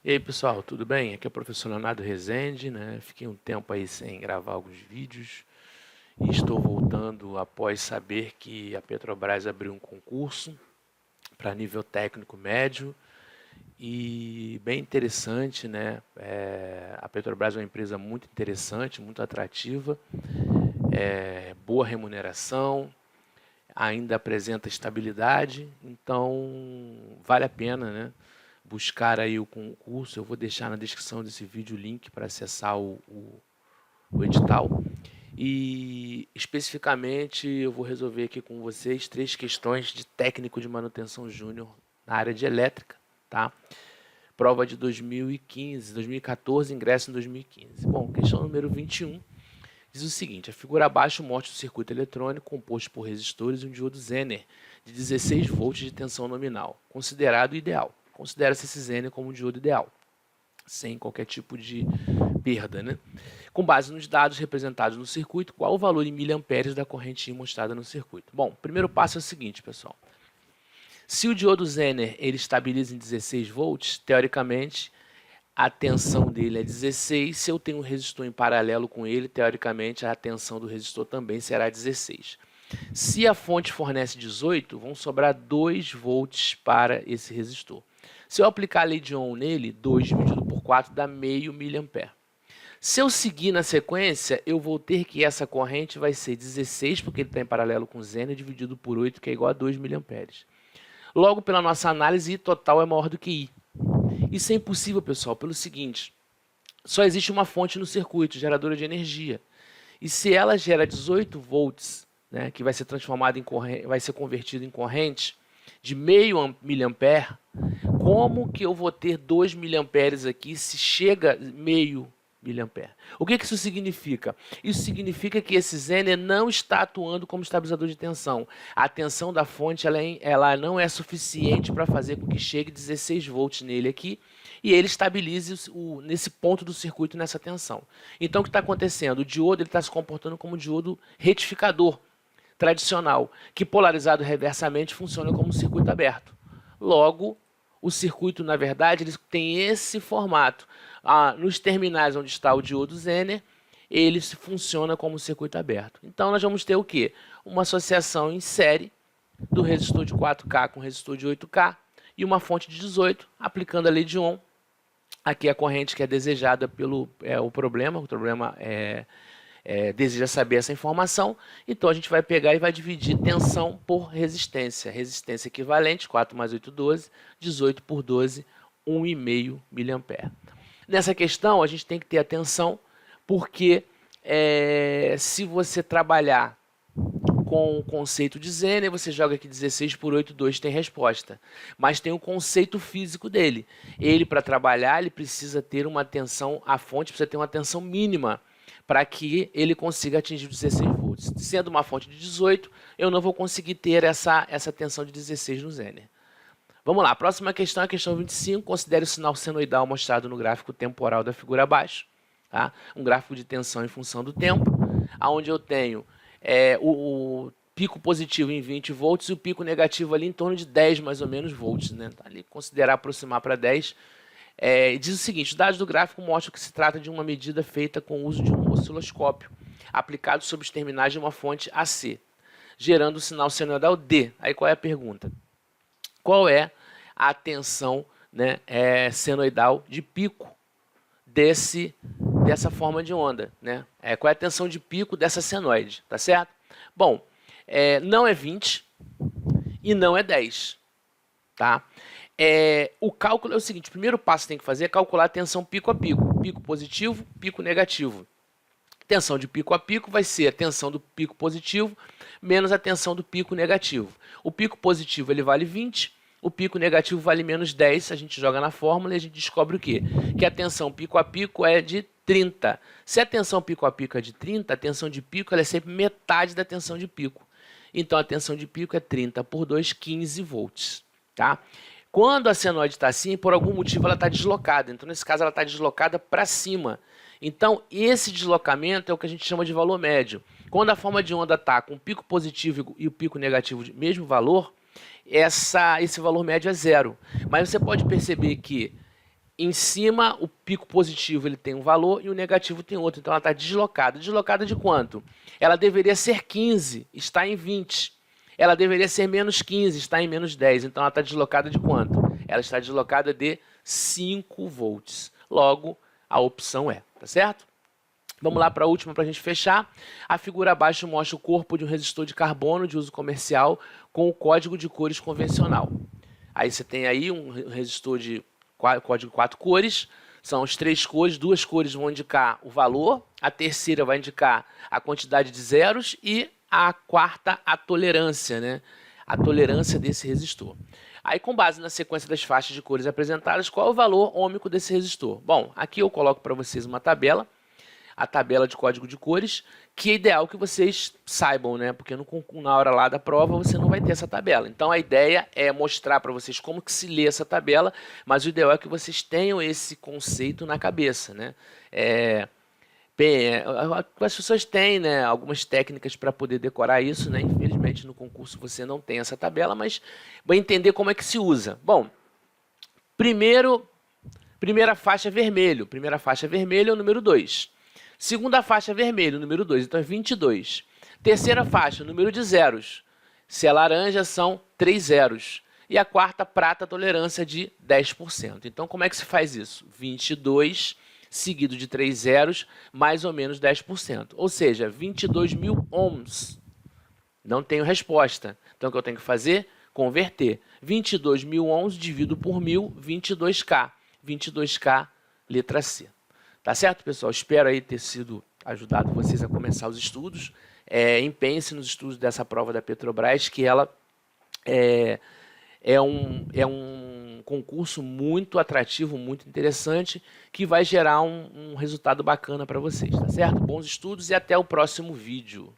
E aí, pessoal, tudo bem? Aqui é o professor Leonardo Rezende, né? Fiquei um tempo aí sem gravar alguns vídeos e estou voltando após saber que a Petrobras abriu um concurso para nível técnico médio e bem interessante, né? A Petrobras é uma empresa muito interessante, muito atrativa, boa remuneração, ainda apresenta estabilidade, então vale a pena, né? Buscar aí o concurso. Eu vou deixar na descrição desse vídeo o link para acessar o edital. E especificamente eu vou resolver aqui com vocês 3 questões de técnico de manutenção júnior na área de elétrica, tá? Prova de 2015, 2014, ingresso em 2015. Bom, questão número 21 diz o seguinte: a figura abaixo mostra o circuito eletrônico composto por resistores e um diodo Zener de 16 volts de tensão nominal, considerado ideal. Considera-se esse Zener como um diodo ideal, sem qualquer tipo de perda, né? Com base nos dados representados no circuito, qual o valor em miliamperes da corrente mostrada no circuito? Bom, o primeiro passo é o seguinte, pessoal. Se o diodo Zener ele estabiliza em 16 volts, teoricamente a tensão dele é 16. Se eu tenho um resistor em paralelo com ele, teoricamente a tensão do resistor também será 16. Se a fonte fornece 18, vão sobrar 2 volts para esse resistor. Se eu aplicar a lei de Ohm nele, 2 dividido por 4 dá meio miliampere. Se eu seguir na sequência, eu vou ter que essa corrente vai ser 16, porque ele está em paralelo com Zener, dividido por 8, que é igual a 2 miliamperes. Logo, pela nossa análise, I total é maior do que I. Isso é impossível, pessoal, pelo seguinte: só existe uma fonte no circuito, geradora de energia. E se ela gera 18 volts, né, que vai ser transformado em corrente, vai ser convertido em corrente de meio miliampere, como que eu vou ter 2 miliamperes aqui se chega meio miliampere? O que isso significa? Isso significa que esse Zener não está atuando como estabilizador de tensão. A tensão da fonte ela não é suficiente para fazer com que chegue 16 volts nele aqui e ele estabilize nesse ponto do circuito, nessa tensão. Então o que está acontecendo? O diodo está se comportando como um diodo retificador tradicional, que polarizado reversamente funciona como um circuito aberto. Logo, o circuito, na verdade, ele tem esse formato. Nos terminais onde está o diodo Zener, ele funciona como um circuito aberto. Então, nós vamos ter o quê? Uma associação em série do resistor de 4K com resistor de 8K e uma fonte de 18, aplicando a lei de Ohm. Aqui a corrente que é desejada pelo o problema deseja saber essa informação, então a gente vai pegar e vai dividir tensão por resistência. Resistência equivalente, 4 mais 8, 12, 18 por 12, 1,5 miliampere. Nessa questão, a gente tem que ter atenção, porque se você trabalhar com o conceito de Zener, você joga aqui 16 por 8, 2 tem resposta. Mas tem o conceito físico dele. Ele, para trabalhar, ele precisa ter uma tensão, a fonte precisa ter uma tensão mínima para que ele consiga atingir 16 volts. Sendo uma fonte de 18, eu não vou conseguir ter essa tensão de 16 no Zener. Vamos lá, a próxima questão é a questão 25. Considere o sinal senoidal mostrado no gráfico temporal da figura abaixo. Tá? Um gráfico de tensão em função do tempo, onde eu tenho o pico positivo em 20 volts e o pico negativo ali em torno de 10 mais ou menos volts. Né? Tá ali, considerar aproximar para 10. Diz o seguinte: os dados do gráfico mostram que se trata de uma medida feita com o uso de um osciloscópio aplicado sobre os terminais de uma fonte AC, gerando o sinal senoidal D. Aí qual é a pergunta? Qual é a tensão, né, senoidal de pico dessa forma de onda? Né? Qual é a tensão de pico dessa senoide? Tá certo? Bom, não é 20 e não é 10. Tá? O cálculo é o seguinte: o primeiro passo que tem que fazer é calcular a tensão pico a pico. Pico positivo, pico negativo. Tensão de pico a pico vai ser a tensão do pico positivo menos a tensão do pico negativo. O pico positivo ele vale 20, o pico negativo vale menos 10. A gente joga na fórmula e a gente descobre o quê? Que a tensão pico a pico é de 30. Se a tensão pico a pico é de 30, a tensão de pico ela é sempre metade da tensão de pico. Então a tensão de pico é 30 por 2, 15 volts. Tá? Quando a senoide está assim, por algum motivo ela está deslocada. Então, nesse caso, ela está deslocada para cima. Então, esse deslocamento é o que a gente chama de valor médio. Quando a forma de onda está com o pico positivo e o pico negativo de mesmo valor, esse valor médio é zero. Mas você pode perceber que em cima, o pico positivo ele tem um valor e o negativo tem outro. Então ela está deslocada. Deslocada de quanto? Ela deveria ser 15, está em 20. Ela deveria ser menos 15, está em menos 10. Então ela está deslocada de quanto? Ela está deslocada de 5 volts. Logo, a opção é, tá certo? Vamos lá para a última para a gente fechar. A figura abaixo mostra o corpo de um resistor de carbono de uso comercial com o código de cores convencional. Aí você tem aí um resistor de código 4 cores, são as 3 cores, 2 cores vão indicar o valor, a terceira vai indicar a quantidade de zeros e a quarta a tolerância, né? A tolerância desse resistor. Aí, com base na sequência das faixas de cores apresentadas, qual é o valor ôhmico desse resistor? Bom, aqui eu coloco para vocês uma tabela, a tabela de código de cores, que é ideal que vocês saibam, né? Porque na hora lá da prova você não vai ter essa tabela. Então a ideia é mostrar para vocês como que se lê essa tabela, mas o ideal é que vocês tenham esse conceito na cabeça, né? As pessoas têm, né, algumas técnicas para poder decorar isso, né? Infelizmente no concurso você não tem essa tabela, mas vai entender como é que se usa. Bom, primeira faixa vermelho. Primeira faixa vermelho é o número 2. Segunda faixa vermelho, número 2, então é 22. Terceira faixa, número de zeros. Se é laranja, são 3 zeros. E a quarta, prata, tolerância de 10%. Então, como é que se faz isso? 22 seguido de 3 zeros, mais ou menos 10%. Ou seja, 22.000 ohms. Não tenho resposta. Então, o que eu tenho que fazer? Converter. 22.000 ohms dividido por 1.000, 22K. 22K, letra C. Tá certo, pessoal? Espero aí ter sido ajudado vocês a começar os estudos. Empenhe-se nos estudos dessa prova da Petrobras, que ela é um concurso muito atrativo, muito interessante, que vai gerar um resultado bacana para vocês, tá certo? Bons estudos e até o próximo vídeo.